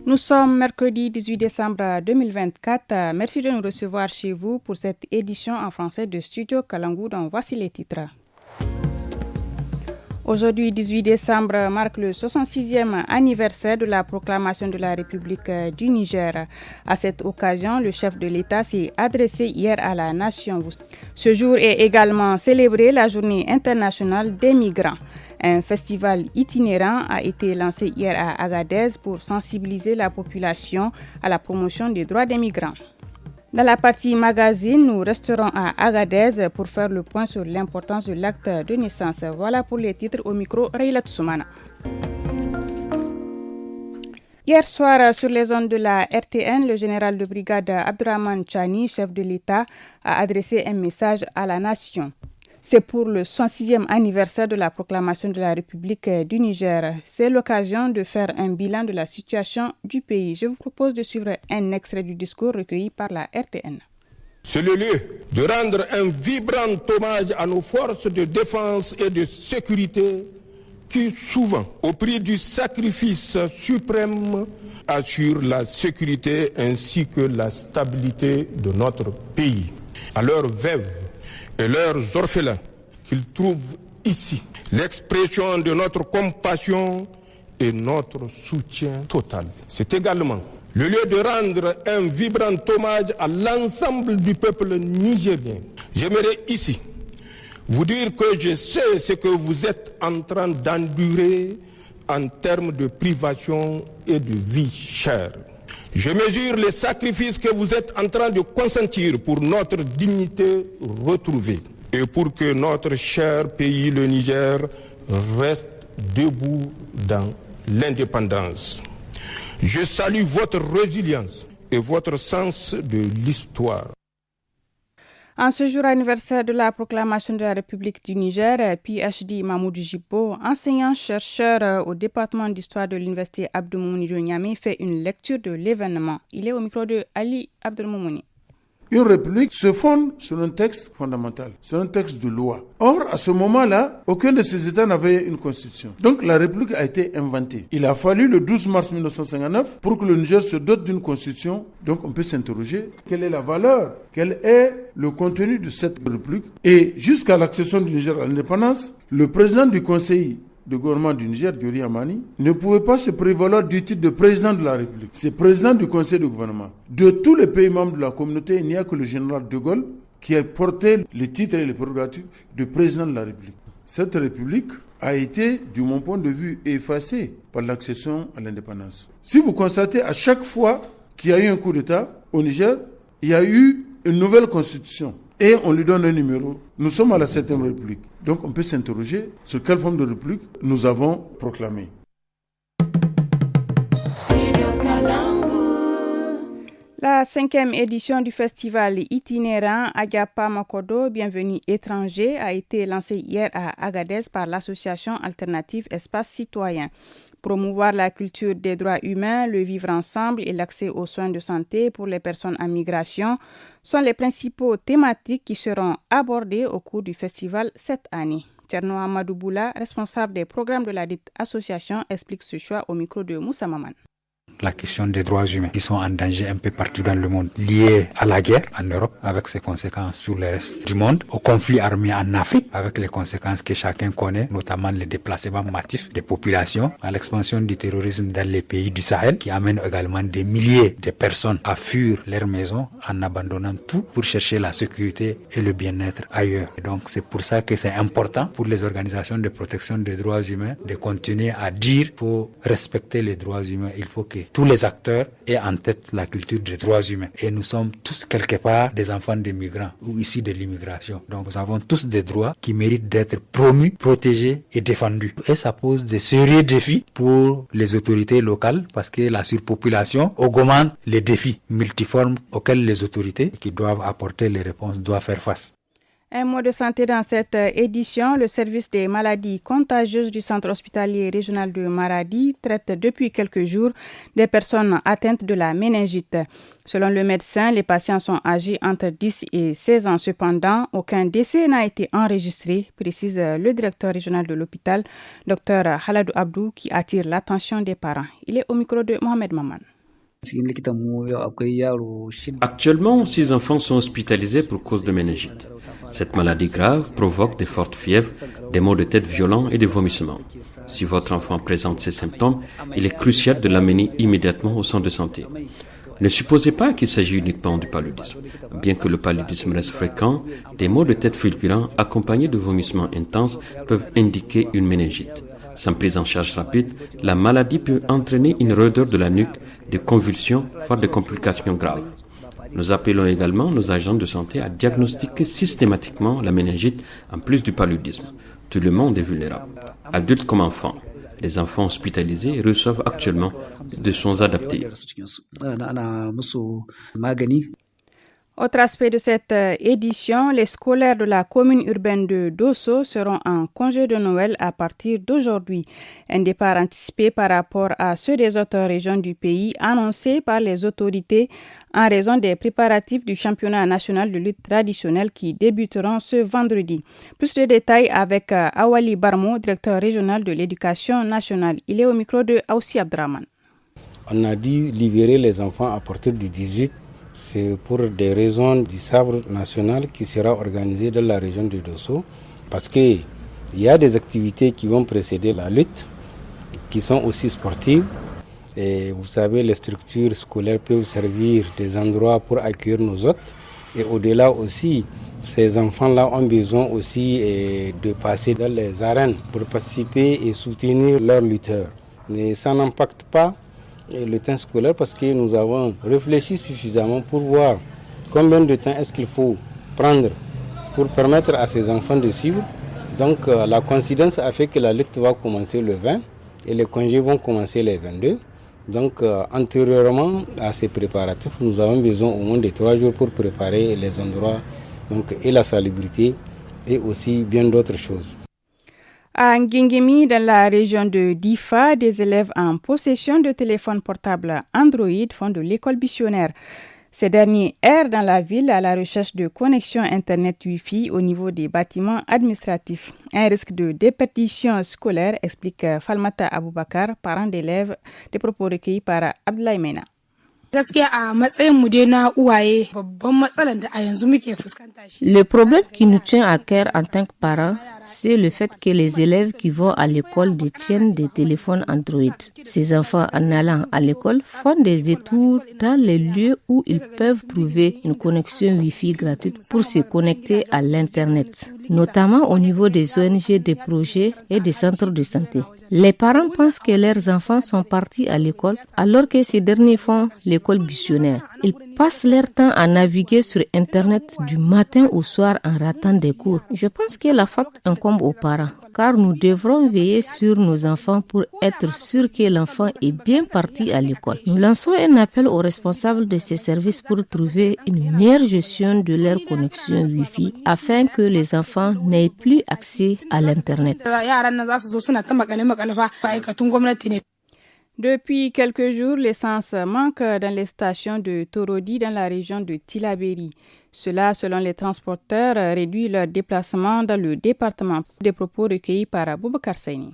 Nous sommes mercredi 18 décembre 2024. Merci de nous recevoir chez vous pour cette édition en français de Studio Kalangu, dont voici les titres. Aujourd'hui, 18 décembre, marque le 66e anniversaire de la proclamation de la République du Niger. À cette occasion, le chef de l'État s'est adressé hier à la nation. Ce jour est également célébré la Journée internationale des migrants. Un festival itinérant a été lancé hier à Agadez pour sensibiliser la population à la promotion des droits des migrants. Dans la partie magazine, nous resterons à Agadez pour faire le point sur l'importance de l'acte de naissance. Voilà pour les titres, au micro, Rayla Tsoumana. Hier soir, sur les ondes de la RTN, le général de brigade Abdourahmane Chani, chef de l'État, a adressé un message à la nation. C'est pour le 106e anniversaire de la proclamation de la République du Niger. C'est l'occasion de faire un bilan de la situation du pays. Je vous propose de suivre un extrait du discours recueilli par la RTN. C'est le lieu de rendre un vibrant hommage à nos forces de défense et de sécurité qui, souvent, au prix du sacrifice suprême, assurent la sécurité ainsi que la stabilité de notre pays. À leurs veuves et leurs orphelins, qu'ils trouvent ici l'expression de notre compassion et notre soutien total. C'est également le lieu de rendre un vibrant hommage à l'ensemble du peuple nigérien. J'aimerais ici vous dire que je sais ce que vous êtes en train d'endurer en termes de privation et de vie chère. Je mesure les sacrifices que vous êtes en train de consentir pour notre dignité retrouvée et pour que notre cher pays, le Niger, reste debout dans l'indépendance. Je salue votre résilience et votre sens de l'histoire. En ce jour anniversaire de la proclamation de la République du Niger, PhD Mahmoud Jibo, enseignant-chercheur au département d'histoire de l'Université Abdou-Moumouni de Niamey, fait une lecture de l'événement. Il est au micro de Ali Abdou-Moumouni. Une république se fonde sur un texte fondamental, sur un texte de loi. Or, à ce moment-là, aucun de ces États n'avait une constitution. Donc, la république a été inventée. Il a fallu le 12 mars 1959 pour que le Niger se dote d'une constitution. Donc, on peut s'interroger quelle est la valeur, quel est le contenu de cette république. Et jusqu'à l'accession du Niger à l'indépendance, le président du conseil de gouvernement du Niger, Diori Amani, ne pouvait pas se prévaloir du titre de président de la République. C'est président du conseil de gouvernement. De tous les pays membres de la communauté, il n'y a que le général de Gaulle qui a porté les titres et les prérogatives de président de la République. Cette République a été, du mon point de vue, effacée par l'accession à l'indépendance. Si vous constatez, à chaque fois qu'il y a eu un coup d'État au Niger, il y a eu une nouvelle constitution. Et on lui donne un numéro. Nous sommes à la 7e République. Donc on peut s'interroger sur quelle forme de République nous avons proclamé. La 5e édition du festival itinérant Agapa Makodo, Bienvenue étranger, a été lancée hier à Agadez par l'association alternative Espace Citoyen. Promouvoir la culture des droits humains, le vivre ensemble et l'accès aux soins de santé pour les personnes en migration sont les principaux thématiques qui seront abordées au cours du festival cette année. Tcherno Amadou Boula, responsable des programmes de la dite association, explique ce choix au micro de Moussa Maman. La question des droits humains qui sont en danger un peu partout dans le monde, liés à la guerre en Europe avec ses conséquences sur le reste du monde, au conflit armé en Afrique avec les conséquences que chacun connaît, notamment les déplacements massifs des populations, à l'expansion du terrorisme dans les pays du Sahel qui amène également des milliers de personnes à fuir leur maison en abandonnant tout pour chercher la sécurité et le bien-être ailleurs. Et donc c'est pour ça que c'est important pour les organisations de protection des droits humains de continuer à dire qu'il faut respecter les droits humains, il faut que tous les acteurs aient en tête la culture des droits humains. Et nous sommes tous quelque part des enfants des migrants ou issus de l'immigration. Donc nous avons tous des droits qui méritent d'être promus, protégés et défendus. Et ça pose de sérieux défis pour les autorités locales parce que la surpopulation augmente les défis multiformes auxquels les autorités qui doivent apporter les réponses doivent faire face. Un mot de santé dans cette édition. Le service des maladies contagieuses du centre hospitalier régional de Maradi traite depuis quelques jours des personnes atteintes de la méningite. Selon le médecin, les patients sont âgés entre 10 et 16 ans. Cependant, aucun décès n'a été enregistré, précise le directeur régional de l'hôpital, Dr Haladou Abdou, qui attire l'attention des parents. Il est au micro de Mohamed Maman. Actuellement, 6 enfants sont hospitalisés pour cause de méningite. Cette maladie grave provoque des fortes fièvres, des maux de tête violents et des vomissements. Si votre enfant présente ces symptômes, il est crucial de l'amener immédiatement au centre de santé. Ne supposez pas qu'il s'agit uniquement du paludisme. Bien que le paludisme reste fréquent, des maux de tête fulgurants accompagnés de vomissements intenses peuvent indiquer une méningite. Sans prise en charge rapide, la maladie peut entraîner une raideur de la nuque, des convulsions, voire des complications graves. Nous appelons également nos agents de santé à diagnostiquer systématiquement la méningite en plus du paludisme. Tout le monde est vulnérable, adultes comme enfants. Les enfants hospitalisés reçoivent actuellement des soins adaptés. Autre aspect de cette édition, les scolaires de la commune urbaine de Dosso seront en congé de Noël à partir d'aujourd'hui. Un départ anticipé par rapport à ceux des autres régions du pays annoncé par les autorités en raison des préparatifs du championnat national de lutte traditionnelle qui débuteront ce vendredi. Plus de détails avec Awali Barmo, directeur régional de l'éducation nationale. Il est au micro de Aoussi Abdraman. On a dû libérer les enfants à partir du 18. C'est pour des raisons du sabre national qui sera organisé dans la région de Dosso parce qu'il y a des activités qui vont précéder la lutte, qui sont aussi sportives. Et vous savez, les structures scolaires peuvent servir des endroits pour accueillir nos hôtes. Et au-delà aussi, ces enfants-là ont besoin aussi de passer dans les arènes pour participer et soutenir leurs lutteurs. Mais ça n'impacte pas le temps scolaire parce que nous avons réfléchi suffisamment pour voir combien de temps est-ce qu'il faut prendre pour permettre à ces enfants de suivre. Donc la coïncidence a fait que la lutte va commencer le 20 et les congés vont commencer les 22. Donc antérieurement à ces préparatifs, nous avons besoin au moins de 3 jours pour préparer les endroits et la salubrité et aussi bien d'autres choses. À Nguingimi, dans la région de Difa, des élèves en possession de téléphones portables Android font de l'école missionnaire. Ces derniers errent dans la ville à la recherche de connexions Internet Wi-Fi au niveau des bâtiments administratifs. Un risque de déperdition scolaire, explique Falmata Aboubakar, parent d'élèves, des propos recueillis par Abdoulaye Mena. Le problème qui nous tient à cœur en tant que parents, c'est le fait que les élèves qui vont à l'école détiennent des téléphones Android. Ces enfants, en allant à l'école, font des détours dans les lieux où ils peuvent trouver une connexion Wi-Fi gratuite pour se connecter à l'Internet, notamment au niveau des ONG, des projets et des centres de santé. Les parents pensent que leurs enfants sont partis à l'école alors que ces derniers font l'école missionnaire. Ils passent leur temps à naviguer sur Internet du matin au soir en ratant des cours. Je pense que la faute incombe aux parents, car nous devrons veiller sur nos enfants pour être sûrs que l'enfant est bien parti à l'école. Nous lançons un appel aux responsables de ces services pour trouver une meilleure gestion de leur connexion Wi-Fi afin que les enfants n'aient plus accès à l'Internet. Depuis quelques jours, l'essence manque dans les stations de Torodi dans la région de Tillabéri. Cela, selon les transporteurs, réduit leur déplacement dans le département. Des propos recueillis par Aboubacar Saini.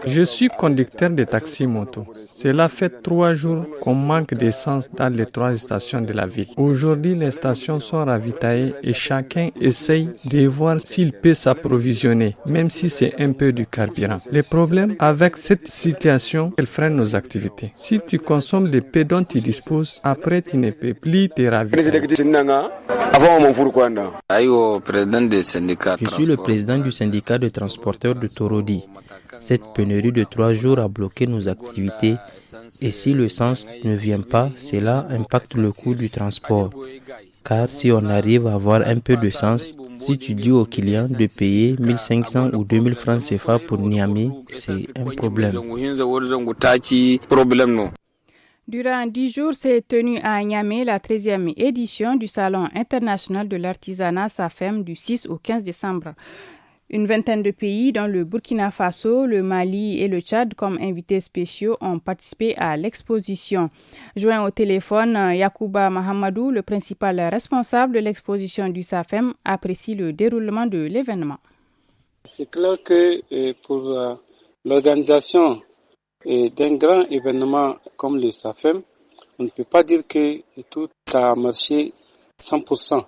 Je suis conducteur de taxi-moto. Cela fait 3 jours qu'on manque d'essence dans les 3 stations de la ville. Aujourd'hui, les stations sont ravitaillées et chacun essaye de voir s'il peut s'approvisionner, même si c'est un peu du carburant. Le problème avec cette situation, elle freine nos activités. Si tu consommes le peu dont tu disposes, après tu ne peux plus te ravitailler. Je suis le président du syndicat de transporteurs de Torodi. Cette pénurie de 3 jours a bloqué nos activités et si le sens ne vient pas, cela impacte le coût du transport. Car si on arrive à avoir un peu de sens, si tu dis aux clients de payer 1500 ou 2000 francs CFA pour Niamey, c'est un problème. Durant 10 jours, s'est tenue à Niamey la 13e édition du Salon international de l'artisanat SAFEM du 6 au 15 décembre. Une vingtaine de pays, dont le Burkina Faso, le Mali et le Tchad, comme invités spéciaux, ont participé à l'exposition. Joint au téléphone, Yacouba Mahamadou, le principal responsable de l'exposition du SAFEM, apprécie le déroulement de l'événement. C'est clair que pour l'organisation Et d'un grand événement comme le SAFEM, on ne peut pas dire que tout a marché 100%.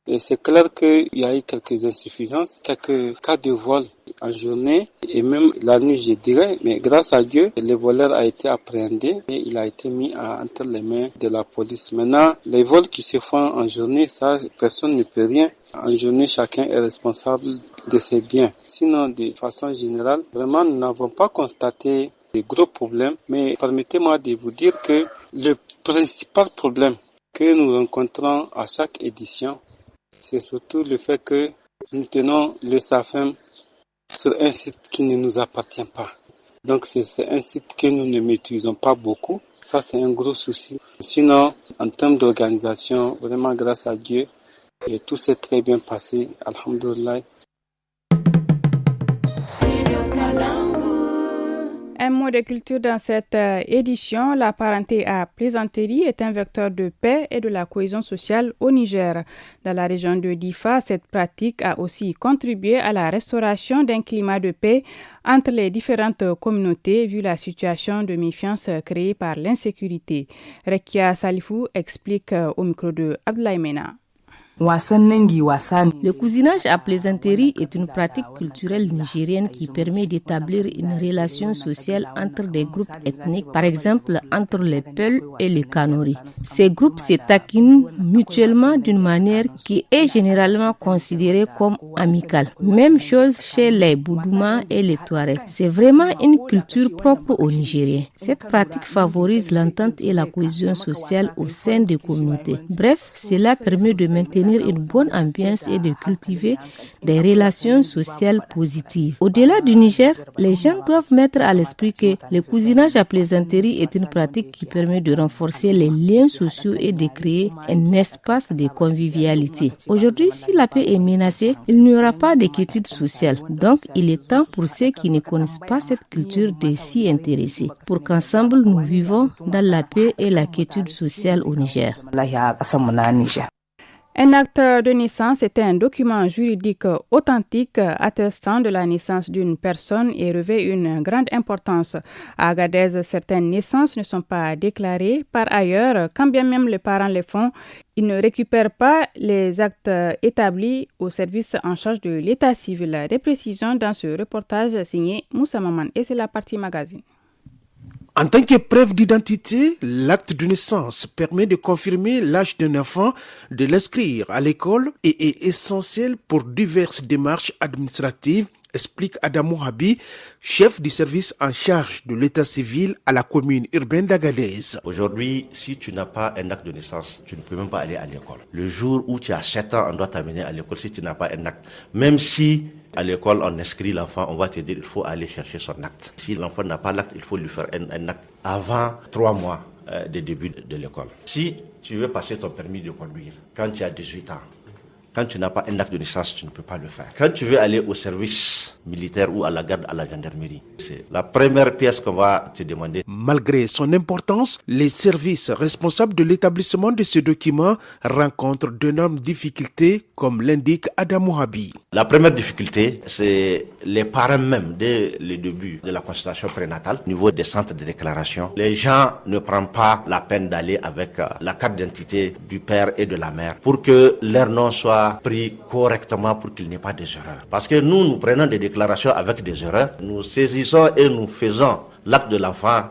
Et c'est clair qu'il y a eu quelques insuffisances, quelques cas de vol en journée et même la nuit, je dirais. Mais grâce à Dieu, le voleur a été appréhendé et il a été mis entre les mains de la police. Maintenant, les vols qui se font en journée, ça, personne ne peut rien. En journée, chacun est responsable de ses biens. Sinon, de façon générale, vraiment, nous n'avons pas constaté de gros problèmes. Mais permettez-moi de vous dire que le principal problème que nous rencontrons à chaque édition, c'est surtout le fait que nous tenons le SAFEM sur un site qui ne nous appartient pas. Donc c'est un site que nous ne maîtrisons pas beaucoup. Ça, c'est un gros souci. Sinon, en termes d'organisation, vraiment grâce à Dieu, tout s'est très bien passé. Alhamdulillah. Un mot de culture dans cette édition. La parenté à plaisanterie est un vecteur de paix et de la cohésion sociale au Niger. Dans la région de Difa, cette pratique a aussi contribué à la restauration d'un climat de paix entre les différentes communautés vu la situation de méfiance créée par l'insécurité. Rekia Salifou explique au micro de Abdoulaye Mena. Le cousinage à plaisanterie est une pratique culturelle nigérienne qui permet d'établir une relation sociale entre des groupes ethniques, par exemple entre les Peuls et les Kanuri. Ces groupes se taquinent mutuellement d'une manière qui est généralement considérée comme amicale. Même chose chez les Boudouma et les Touaregs. C'est vraiment une culture propre aux Nigériens. Cette pratique favorise l'entente et la cohésion sociale au sein des communautés. Bref, cela permet de maintenir une bonne ambiance et de cultiver des relations sociales positives. Au-delà du Niger, les gens doivent mettre à l'esprit que le cousinage à plaisanterie est une pratique qui permet de renforcer les liens sociaux et de créer un espace de convivialité. Aujourd'hui, si la paix est menacée, il n'y aura pas d'inquiétude sociale. Donc, il est temps pour ceux qui ne connaissent pas cette culture de s'y intéresser, pour qu'ensemble nous vivons dans la paix et la quiétude sociale au Niger. Un acte de naissance est un document juridique authentique attestant de la naissance d'une personne et revêt une grande importance. À Agadez, certaines naissances ne sont pas déclarées. Par ailleurs, quand bien même les parents les font, ils ne récupèrent pas les actes établis au service en charge de l'état civil. Des précisions dans ce reportage signé Moussa Maman et c'est la partie magazine. En tant que preuve d'identité, l'acte de naissance permet de confirmer l'âge d'un enfant, de l'inscrire à l'école et est essentiel pour diverses démarches administratives, explique Adamou Habi, chef du service en charge de l'état civil à la commune urbaine d'Agadez. Aujourd'hui, si tu n'as pas un acte de naissance, tu ne peux même pas aller à l'école. Le jour où tu as 7 ans, on doit t'amener à l'école si tu n'as pas un acte. Même si à l'école, on inscrit l'enfant, on va te dire qu'il faut aller chercher son acte. Si l'enfant n'a pas l'acte, il faut lui faire un acte avant 3 mois de début de l'école. Si tu veux passer ton permis de conduire quand tu as 18 ans, quand tu n'as pas un acte de naissance, tu ne peux pas le faire. Quand tu veux aller au service militaire ou à la garde, à la gendarmerie, c'est la première pièce qu'on va te demander. Malgré son importance, les services responsables de l'établissement de ce document rencontrent d'énormes difficultés, comme l'indique Adamou Habi. La première difficulté, c'est les parents même, dès le début de la consultation prénatale, au niveau des centres de déclaration. Les gens ne prennent pas la peine d'aller avec la carte d'identité du père et de la mère pour que leur nom soit pris correctement pour qu'il n'y ait pas des erreurs. Parce que nous prenons des déclarations avec des erreurs, nous saisissons et nous faisons l'acte de l'enfant,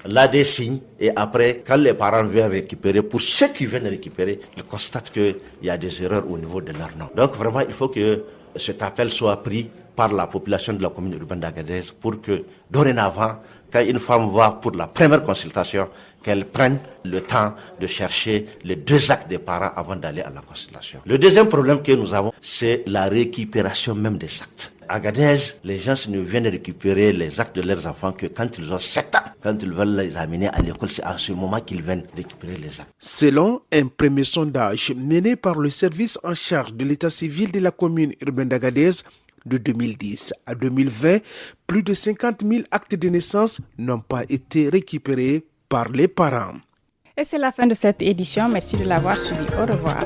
là des signes, et après, quand les parents viennent récupérer, pour ceux qui viennent récupérer, ils constatent qu'il y a des erreurs au niveau de leur nom. Donc vraiment, il faut que cet appel soit pris par la population de la commune urbaine d'Agadez pour que, dorénavant, quand une femme va pour la première consultation, qu'elle prenne le temps de chercher les 2 actes des parents avant d'aller à la consultation. Le deuxième problème que nous avons, c'est la récupération même des actes. À Agadez, les gens ne viennent récupérer les actes de leurs enfants que quand ils ont 7 ans. Quand ils veulent les amener à l'école, c'est à ce moment qu'ils viennent récupérer les actes. Selon un premier sondage mené par le service en charge de l'état civil de la commune urbaine d'Agadez, de 2010 à 2020, plus de 50 000 actes de naissance n'ont pas été récupérés par les parents. Et c'est la fin de cette édition. Merci de l'avoir suivi. Au revoir.